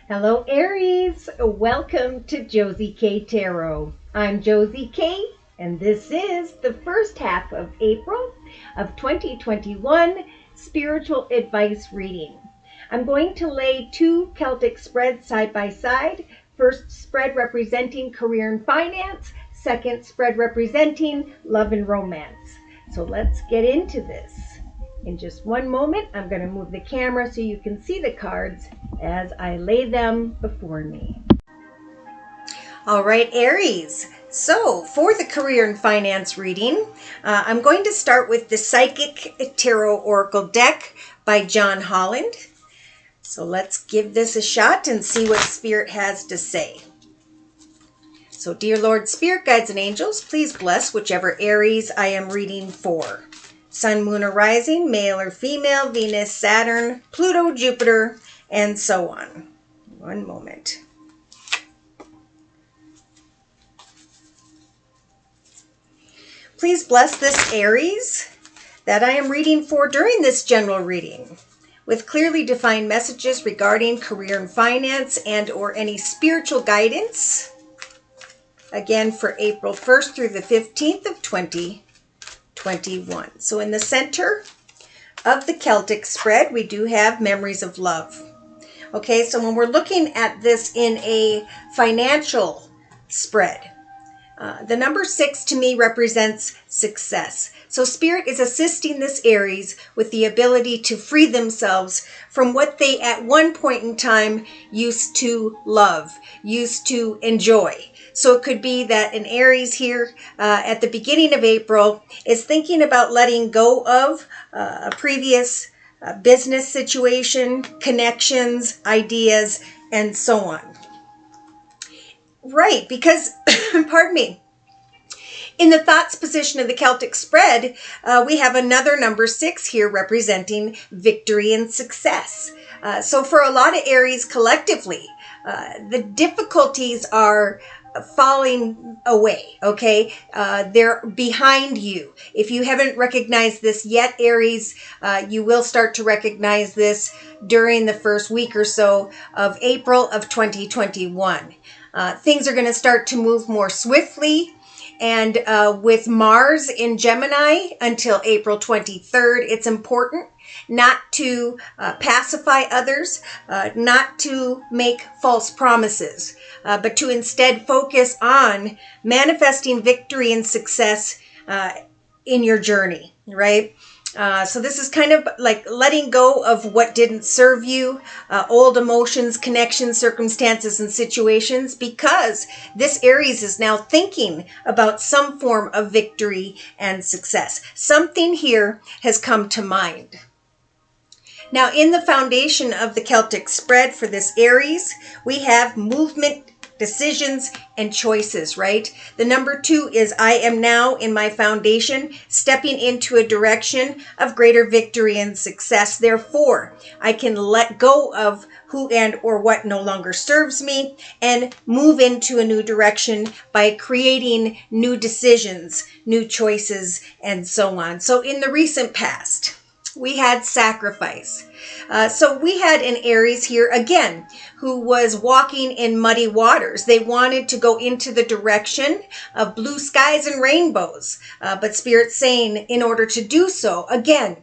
Hello, Aries. Welcome to Josie K Tarot. I'm Josie K, and this is the first half of April of 2021 spiritual advice reading. I'm going to lay two Celtic spreads side by side. First spread representing career and finance, second spread representing love and romance. So let's get into this. In just one moment, I'm going to move the camera so you can see the cards as I lay them before me. All right, Aries. So for the career and finance reading, I'm going to start with the Psychic Tarot Oracle deck by John Holland. So let's give this a shot and see what Spirit has to say. So dear Lord, Spirit, guides, and angels, please bless whichever Aries I am reading for. Sun, moon, or rising, male or female, Venus, Saturn, Pluto, Jupiter, and so on. One moment. Please bless this Aries that I am reading for during this general reading with clearly defined messages regarding career and finance and or any spiritual guidance. Again, for April 1st through the 15th of 2021. So in the center of the Celtic spread, we do have memories of love. Okay, so when we're looking at this in a financial spread, the number 6 to me represents success. So Spirit is assisting this Aries with the ability to free themselves from what they at one point in time used to love, used to enjoy. So it could be that an Aries here at the beginning of April is thinking about letting go of a previous business situation, connections, ideas, and so on. Right, because, pardon me, in the thoughts position of the Celtic spread, we have another number 6 here representing victory and success. So for a lot of Aries collectively, the difficulties are falling away, okay? They're behind you. If you haven't recognized this yet, Aries, you will start to recognize this during the first week or so of April of 2021. Things are going to start to move more swiftly. And with Mars in Gemini until April 23rd, it's important not to pacify others, not to make false promises, but to instead focus on manifesting victory and success in your journey, right? So this is kind of like letting go of what didn't serve you, old emotions, connections, circumstances, and situations, because this Aries is now thinking about some form of victory and success. Something here has come to mind. Now, in the foundation of the Celtic spread for this Aries, we have movement, decisions, and choices, right? The number 2 is I am now in my foundation, stepping into a direction of greater victory and success. Therefore, I can let go of who and or what no longer serves me and move into a new direction by creating new decisions, new choices, and so on. So in the recent past, we had sacrifice. So we had an Aries here again who was walking in muddy waters. They wanted to go into the direction of blue skies and rainbows. But Spirit's saying in order to do so, again,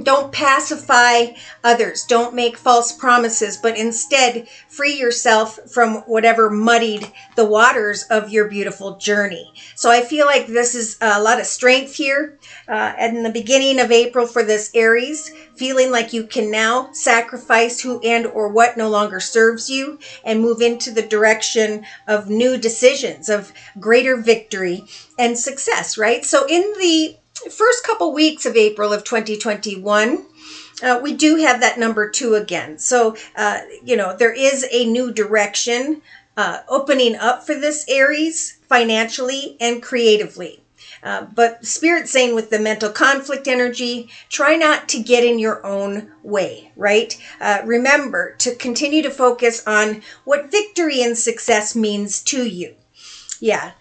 don't pacify others. Don't make false promises, but instead free yourself from whatever muddied the waters of your beautiful journey. So I feel like this is a lot of strength here in the beginning of April for this Aries, feeling like you can now sacrifice who and or what no longer serves you and move into the direction of new decisions, of greater victory and success, right? So in the first couple weeks of April of 2021, we do have that number 2 again. So, there is a new direction opening up for this Aries financially and creatively. But Spirit's saying with the mental conflict energy, try not to get in your own way, right? Remember to continue to focus on what victory and success means to you. Yeah.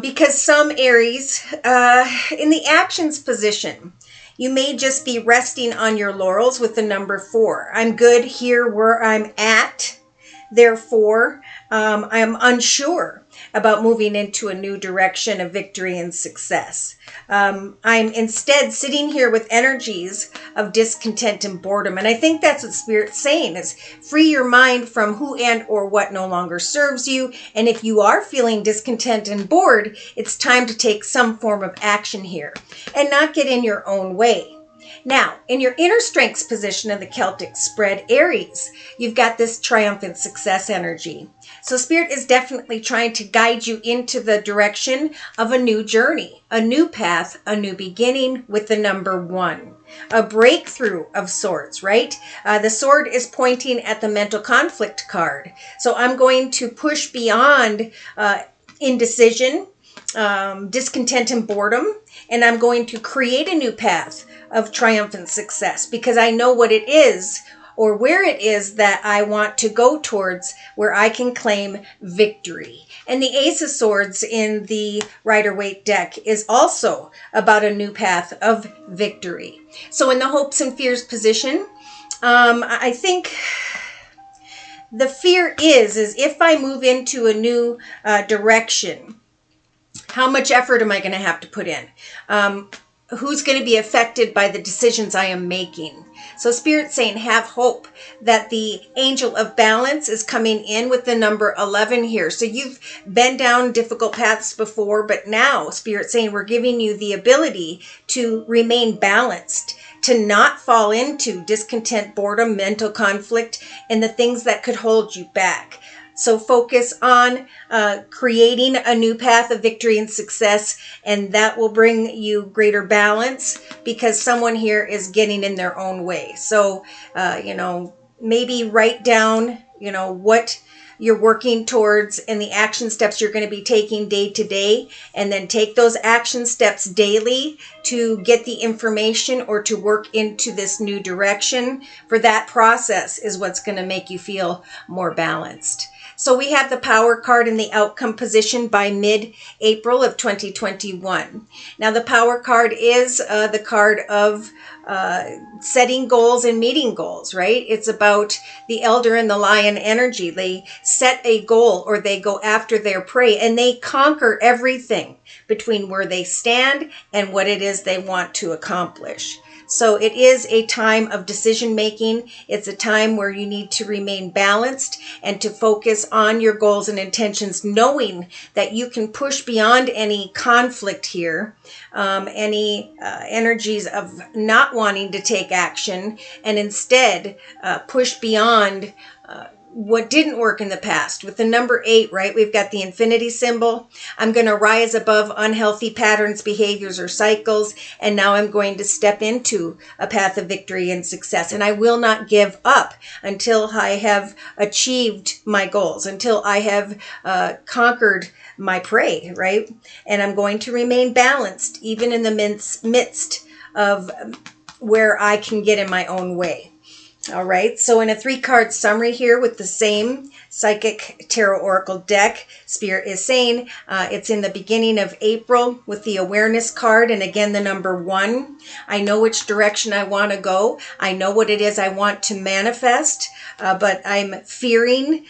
Because some Aries, in the actions position, you may just be resting on your laurels with the number 4. I'm good here where I'm at. Therefore, I am unsure about moving into a new direction of victory and success. I'm instead sitting here with energies of discontent and boredom. And I think that's what Spirit's saying is free your mind from who and or what no longer serves you. And if you are feeling discontent and bored, it's time to take some form of action here and not get in your own way. Now, in your inner strengths position of the Celtic spread, Aries, you've got this triumphant success energy. So Spirit is definitely trying to guide you into the direction of a new journey, a new path, a new beginning with the number 1. A breakthrough of sorts, right? The sword is pointing at the mental conflict card. So I'm going to push beyond indecision, discontent and boredom, and I'm going to create a new path of triumphant success because I know what it is or where it is that I want to go towards where I can claim victory. And the Ace of Swords in the Rider-Waite deck is also about a new path of victory. So in the hopes and fears position, I think the fear is if I move into a new direction, how much effort am I going to have to put in? Who's going to be affected by the decisions I am making? So Spirit's saying have hope that the angel of balance is coming in with the number 11 here. So you've been down difficult paths before, but now Spirit's saying we're giving you the ability to remain balanced, to not fall into discontent, boredom, mental conflict, and the things that could hold you back. So focus on creating a new path of victory and success, and that will bring you greater balance because someone here is getting in their own way. So, maybe write down, what you're working towards and the action steps you're going to be taking day to day, and then take those action steps daily to get the information or to work into this new direction. For that process is what's going to make you feel more balanced. So we have the power card in the outcome position by mid-April of 2021. Now the power card is the card of setting goals and meeting goals, right? It's about the elder and the lion energy. They set a goal or they go after their prey and they conquer everything between where they stand and what it is they want to accomplish. So it is a time of decision making. It's a time where you need to remain balanced and to focus on your goals and intentions, knowing that you can push beyond any conflict here, any energies of not wanting to take action, and instead push beyond what didn't work in the past. With the number 8, right, we've got the infinity symbol. I'm going to rise above unhealthy patterns, behaviors, or cycles, and now I'm going to step into a path of victory and success. And I will not give up until I have achieved my goals, until I have conquered my prey, right? And I'm going to remain balanced, even in the midst of where I can get in my own way. All right, so in a 3-card summary here with the same Psychic Tarot Oracle deck, Spirit is saying it's in the beginning of April with the awareness card and again the number 1. I know which direction I want to go. I know what it is I want to manifest, but I'm fearing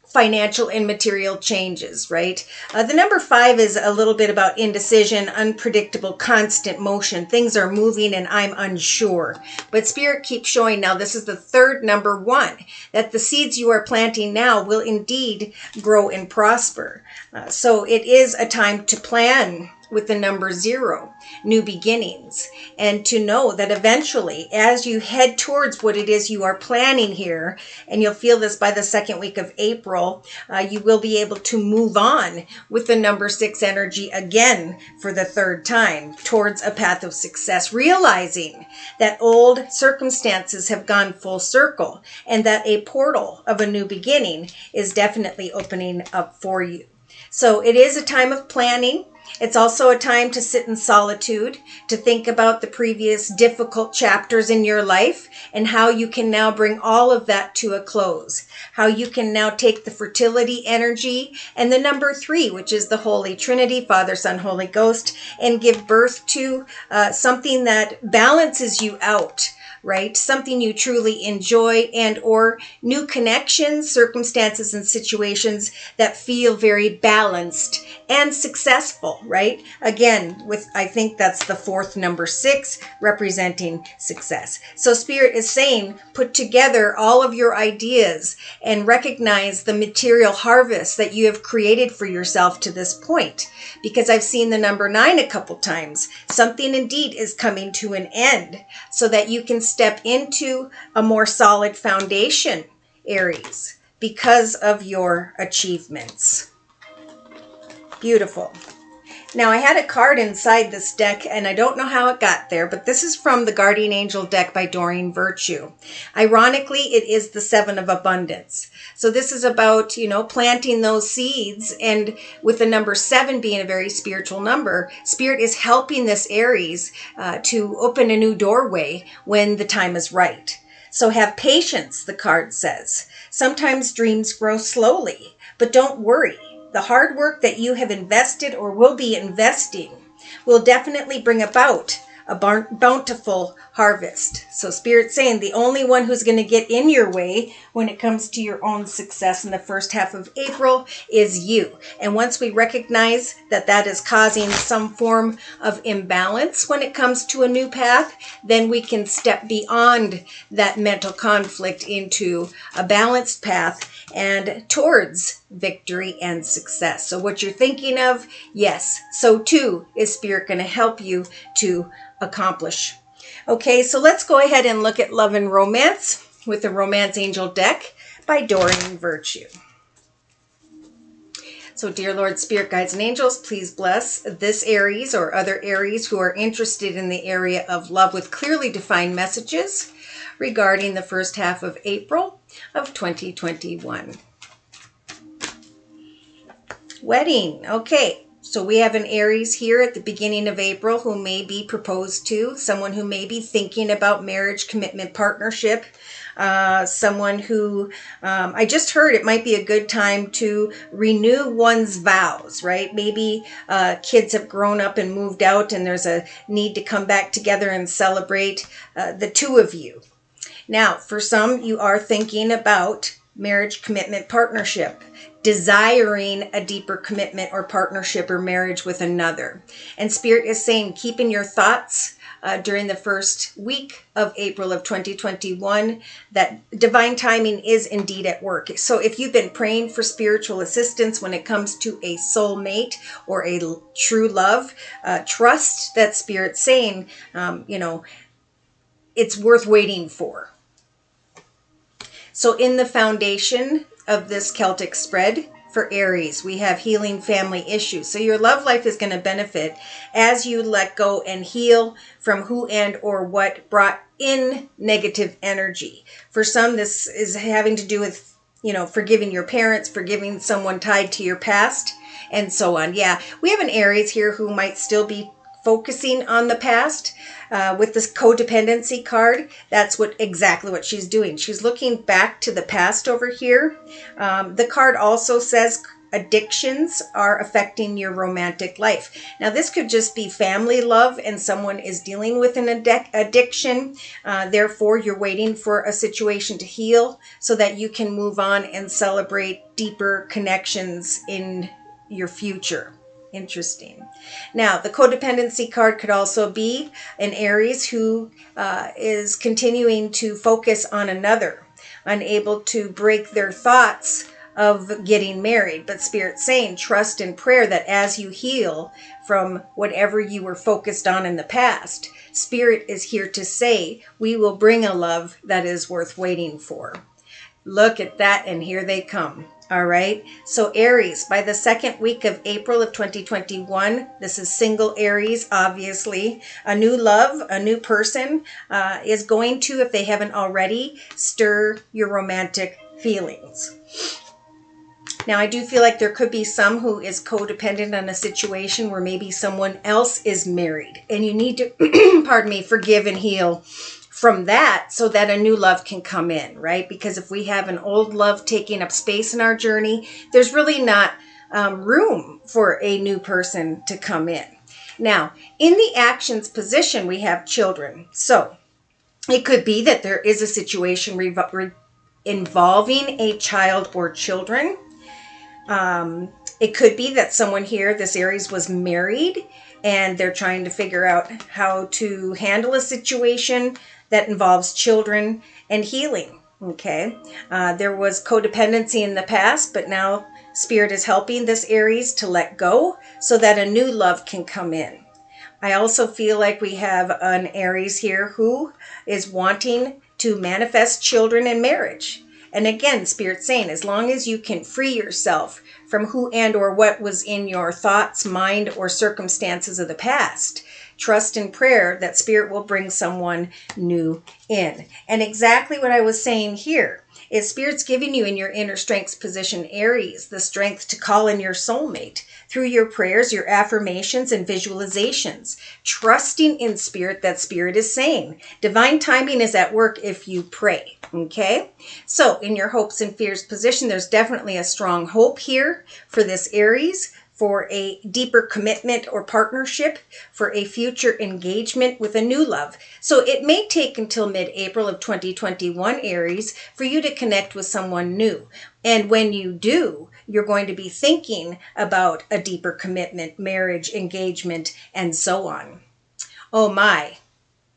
financial and material changes, right? The number 5 is a little bit about indecision, unpredictable, constant motion. Things are moving and I'm unsure. But Spirit keeps showing now, this is the third number 1, that the seeds you are planting now will indeed grow and prosper. So it is a time to plan with the number 0, new beginnings, and to know that eventually as you head towards what it is you are planning here, and you'll feel this by the second week of April, you will be able to move on with the number 6 energy again for the third time towards a path of success, realizing that old circumstances have gone full circle and that a portal of a new beginning is definitely opening up for you. So it is a time of planning. It's also a time to sit in solitude, to think about the previous difficult chapters in your life and how you can now bring all of that to a close. How you can now take the fertility energy and the number 3, which is the Holy Trinity, Father, Son, Holy Ghost, and give birth to something that balances you out right? Something you truly enjoy, and or new connections, circumstances, and situations that feel very balanced and successful, right? Again, I think that's the fourth number 6, representing success. So Spirit is saying, put together all of your ideas and recognize the material harvest that you have created for yourself to this point. Because I've seen the number 9 a couple times. Something indeed is coming to an end so that you can step into a more solid foundation, Aries, because of your achievements. Beautiful. Now, I had a card inside this deck, and I don't know how it got there, but this is from the Guardian Angel deck by Doreen Virtue. Ironically, it is the 7 of Abundance. So this is about, planting those seeds, and with the number 7 being a very spiritual number, Spirit is helping this Aries to open a new doorway when the time is right. So have patience, the card says. Sometimes dreams grow slowly, but don't worry. The hard work that you have invested or will be investing will definitely bring about a bountiful harvest. So Spirit's saying the only one who's going to get in your way when it comes to your own success in the first half of April is you. And once we recognize that that is causing some form of imbalance when it comes to a new path, then we can step beyond that mental conflict into a balanced path and towards victory and success. So what you're thinking of, yes, so too is Spirit going to help you to accomplish. Okay, so let's go ahead and look at love and romance with the Romance Angel deck by Doreen Virtue. So dear Lord, Spirit, Guides, and Angels, please bless this Aries or other Aries who are interested in the area of love with clearly defined messages regarding the first half of April of 2021. Wedding. Okay, so we have an Aries here at the beginning of April who may be proposed to, someone who may be thinking about marriage, commitment, partnership, someone who, I just heard it might be a good time to renew one's vows, right? Maybe kids have grown up and moved out and there's a need to come back together and celebrate the two of you. Now, for some, you are thinking about marriage, commitment, partnership, desiring a deeper commitment or partnership or marriage with another. And Spirit is saying, keep in your thoughts during the first week of April of 2021, that divine timing is indeed at work. So if you've been praying for spiritual assistance when it comes to a soulmate or a true love, trust that Spirit's saying, it's worth waiting for. So in the foundation of this Celtic spread for Aries, we have healing family issues. So your love life is going to benefit as you let go and heal from who and or what brought in negative energy. For some, this is having to do with, forgiving your parents, forgiving someone tied to your past, and so on. Yeah, we have an Aries here who might still be focusing on the past. With this codependency card, that's exactly what she's doing. She's looking back to the past over here. The card also says addictions are affecting your romantic life. Now, this could just be family love and someone is dealing with an addiction. Therefore, you're waiting for a situation to heal so that you can move on and celebrate deeper connections in your future. Interesting. Now, the codependency card could also be an Aries who is continuing to focus on another, unable to break their thoughts of getting married. But Spirit's saying, trust in prayer that as you heal from whatever you were focused on in the past, Spirit is here to say, we will bring a love that is worth waiting for. Look at that, and here they come. All right. So Aries, by the second week of April of 2021, this is single Aries, obviously. A new love, a new person is going to, if they haven't already, stir your romantic feelings. Now, I do feel like there could be some who is codependent on a situation where maybe someone else is married and you need to, forgive and heal from that so that a new love can come in, right? Because if we have an old love taking up space in our journey, there's really not room for a new person to come in. Now, in the actions position, we have children. So It could be that there is a situation involving a child or children. It could be that someone here, this Aries, was married and they're trying to figure out how to handle a situation that involves children and healing. Okay. There was codependency in the past, but now Spirit is helping this Aries to let go so that a new love can come in. I also feel like we have an Aries here who is wanting to manifest children in marriage. And again, Spirit's saying, as long as you can free yourself from who and or what was in your thoughts, mind, or circumstances of the past, trust in prayer that Spirit will bring someone new in. And exactly what I was saying here is Spirit's giving you in your inner strengths position, Aries, the strength to call in your soulmate through your prayers, your affirmations, and visualizations, trusting in Spirit that Spirit is saying. Divine timing is at work if you pray. Okay, so in your hopes and fears position, there's definitely a strong hope here for this Aries, for a deeper commitment or partnership, for a future engagement with a new love. So it may take until mid-April of 2021, Aries, for you to connect with someone new. And when you do, you're going to be thinking about a deeper commitment, marriage, engagement, and so on. Oh my.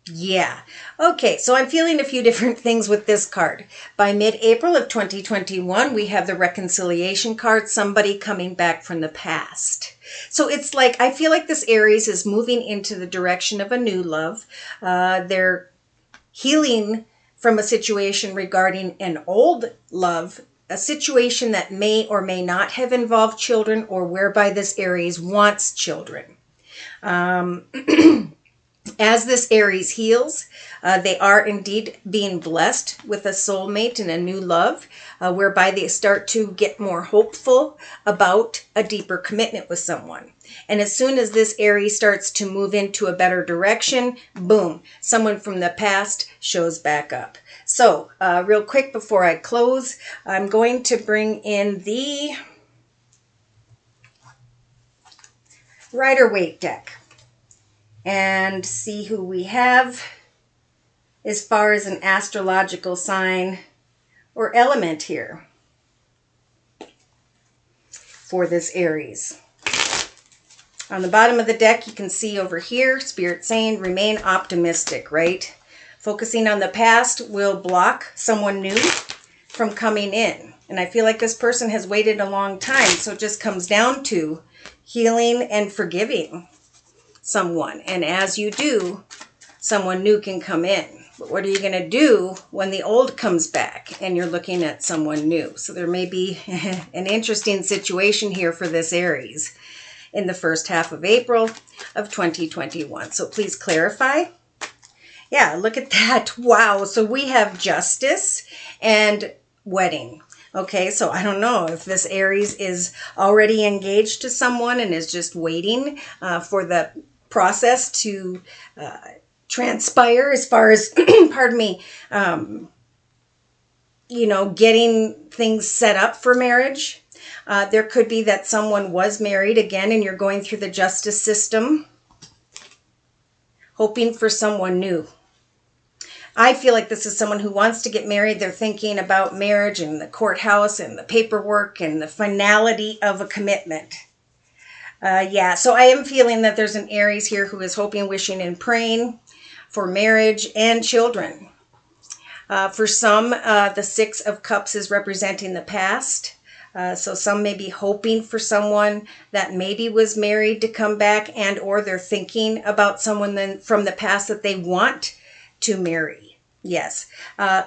Yeah. Okay, so I'm feeling a few different things with this card. By mid-April of 2021, we have the reconciliation card, somebody coming back from the past. So it's like, I feel like this Aries is moving into the direction of a new love. They're healing from a situation regarding an old love, a situation that may or may not have involved children, or whereby this Aries wants children. As this Aries heals, they are indeed being blessed with a soulmate and a new love, whereby they start to get more hopeful about a deeper commitment with someone. And as soon as this Aries starts to move into a better direction, boom, someone from the past shows back up. So real quick before I close, I'm going to bring in the Rider-Waite deck and see who we have as far as an astrological sign or element here for this Aries. On the bottom of the deck, you can see over here, Spirit saying, remain optimistic, right? Focusing on the past will block someone new from coming in. And I feel like this person has waited a long time, so it just comes down to healing and forgiving someone. And as you do, someone new can come in. But what are you going to do when the old comes back and you're looking at someone new? So there may be an interesting situation here for this Aries in the first half of April of 2021. So please clarify. Yeah, look at that. Wow. So we have justice and wedding. Okay, so I don't know if this Aries is already engaged to someone and is just waiting for the process to transpire as far as, pardon me, getting things set up for marriage. There could be that someone was married again and you're going through the justice system, hoping for someone new. I feel like this is someone who wants to get married. They're thinking about marriage and the courthouse and the paperwork and the finality of a commitment. So I am feeling that there's an Aries here who is hoping, wishing, and praying for marriage and children. For some, the Six of Cups is representing the past. So some may be hoping for someone that maybe was married to come back, and or they're thinking about someone from the past that they want to marry. Yes.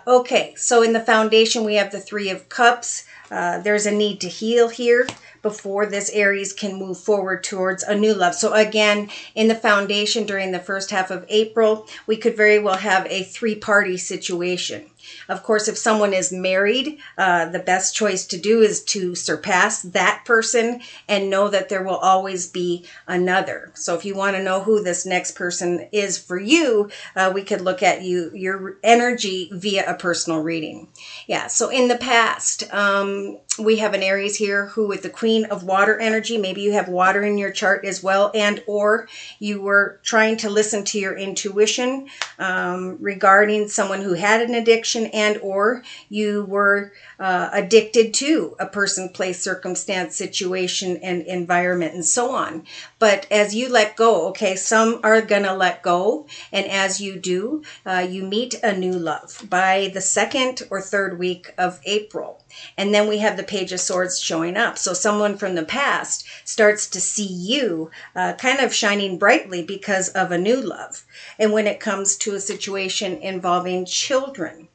Okay, so in the foundation, we have the Three of Cups. There's a need to heal here before this Aries can move forward towards a new love. So again, in the foundation during the first half of April, we could very well have a three-party situation. Of course, if someone is married, the best choice to do is to surpass that person and know that there will always be another. So if you want to know who this next person is for you, we could look at your energy via a personal reading. Yeah, so in the past, we have an Aries here who with the Queen of Water energy, maybe you have water in your chart as well, and or you were trying to listen to your intuition regarding someone who had an addiction, and or you were addicted to a person, place, circumstance, situation, and environment, and so on. But as you let go, okay, some are gonna let go, and as you do, you meet a new love by the 2nd or 3rd week of April. And then we have the Page of Swords showing up. So someone from the past starts to see you kind of shining brightly because of a new love. And when it comes to a situation involving children,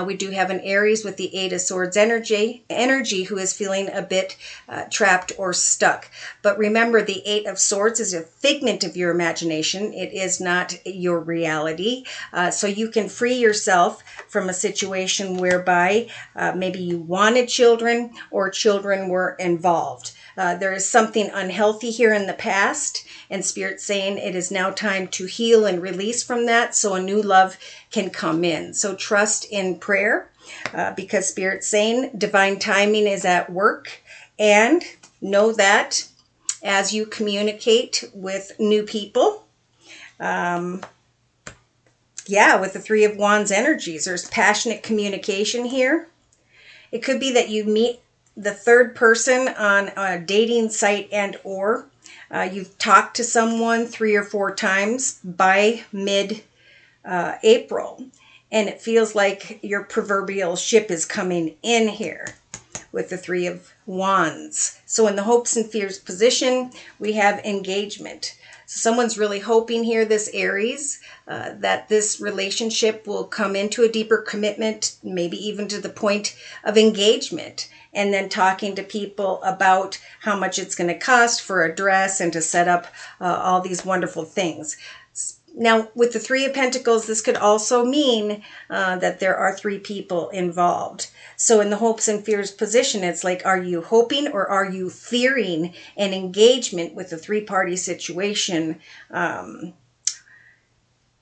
we do have an Aries with the 8 of Swords energy who is feeling a bit trapped or stuck. But remember, the 8 of Swords is a figment of your imagination. It is not your reality. So you can free yourself from a situation whereby maybe you wanted children or children were involved. There is something unhealthy here in the past, and Spirit's saying it is now time to heal and release from that so a new love can come in. So trust in prayer because Spirit's saying divine timing is at work, and know that as you communicate with new people, with the 3 of Wands energies, there's passionate communication here. It could be that you meet the 3rd person on a dating site, and or you've talked to someone 3 or 4 times by mid-April. And it feels like your proverbial ship is coming in here with the 3 of Wands. So in the hopes and fears position, we have engagement. So someone's really hoping here, this Aries, that this relationship will come into a deeper commitment, maybe even to the point of engagement, and then talking to people about how much it's going to cost for a dress and to set up all these wonderful things. Now, with the 3 of Pentacles, this could also mean that there are 3 people involved. So in the hopes and fears position, it's like, are you hoping or are you fearing an engagement with a 3-party situation?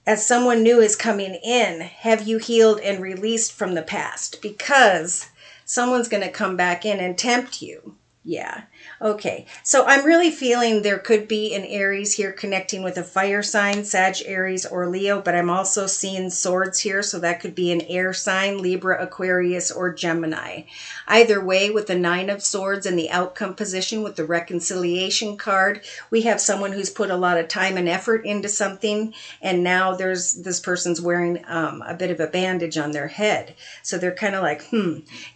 As someone new is coming in, have you healed and released from the past? Because someone's going to come back in and tempt you. Yeah. Okay. So I'm really feeling there could be an Aries here connecting with a fire sign, Sag, Aries, or Leo, but I'm also seeing swords here. So that could be an air sign, Libra, Aquarius, or Gemini. Either way, with the 9 of Swords and the outcome position with the reconciliation card, we have someone who's put a lot of time and effort into something. And now this person's wearing a bit of a bandage on their head. So they're kind of like,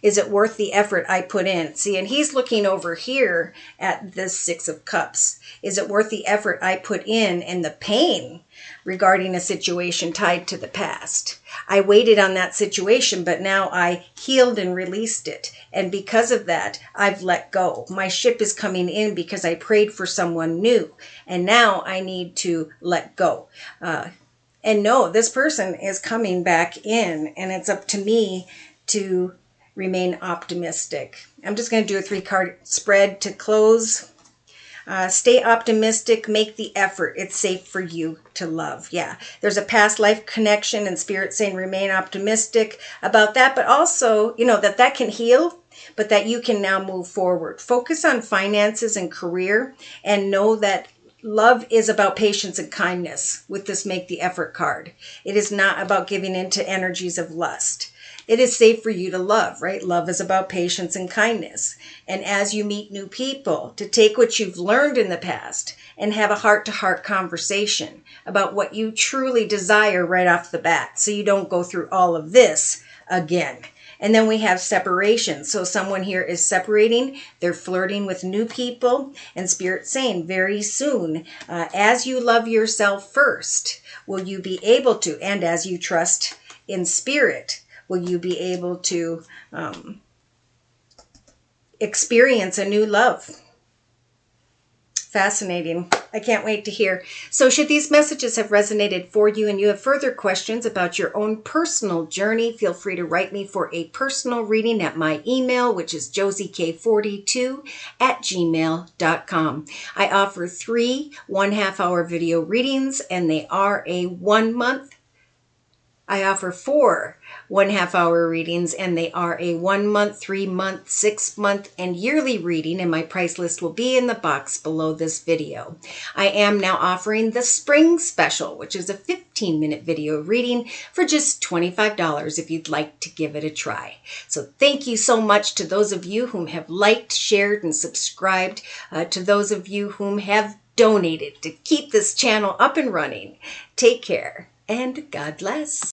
is it worth the effort I put in? See, and he's looking over here at this 6 of Cups. Is it worth the effort I put in and the pain regarding a situation tied to the past? I waited on that situation, but now I healed and released it. And because of that, I've let go. My ship is coming in because I prayed for someone new. And now I need to let go. And no, this person is coming back in, and it's up to me to remain optimistic. I'm just going to do a 3-card spread to close. Stay optimistic, make the effort. It's safe for you to love. Yeah, there's a past life connection, and Spirit saying remain optimistic about that, but also, that can heal, but that you can now move forward. Focus on finances and career, and know that love is about patience and kindness with this make the effort card. It is not about giving into energies of lust. It is safe for you to love, right? Love is about patience and kindness. And as you meet new people, to take what you've learned in the past and have a heart-to-heart conversation about what you truly desire right off the bat, so you don't go through all of this again. And then we have separation. So someone here is separating. They're flirting with new people. And Spirit saying very soon, as you love yourself first, will you be able to, and as you trust in Spirit, will you be able to experience a new love. fascinating. I can't wait to hear. So should these messages have resonated for you and you have further questions about your own personal journey, feel free to write me for a personal reading at my email, which is josiek42@gmail.com. I offer 3 1/2-hour video readings, and they are a 1 month. I offer 4 1/2-hour readings, and they are a 1 month, 3 month, 6 month, and yearly reading, and my price list will be in the box below this video. I am now offering the spring special, which is a 15-minute video reading for just $25 if you'd like to give it a try. So thank you so much to those of you whom have liked, shared, and subscribed, to those of you whom have donated to keep this channel up and running. Take care, and God bless.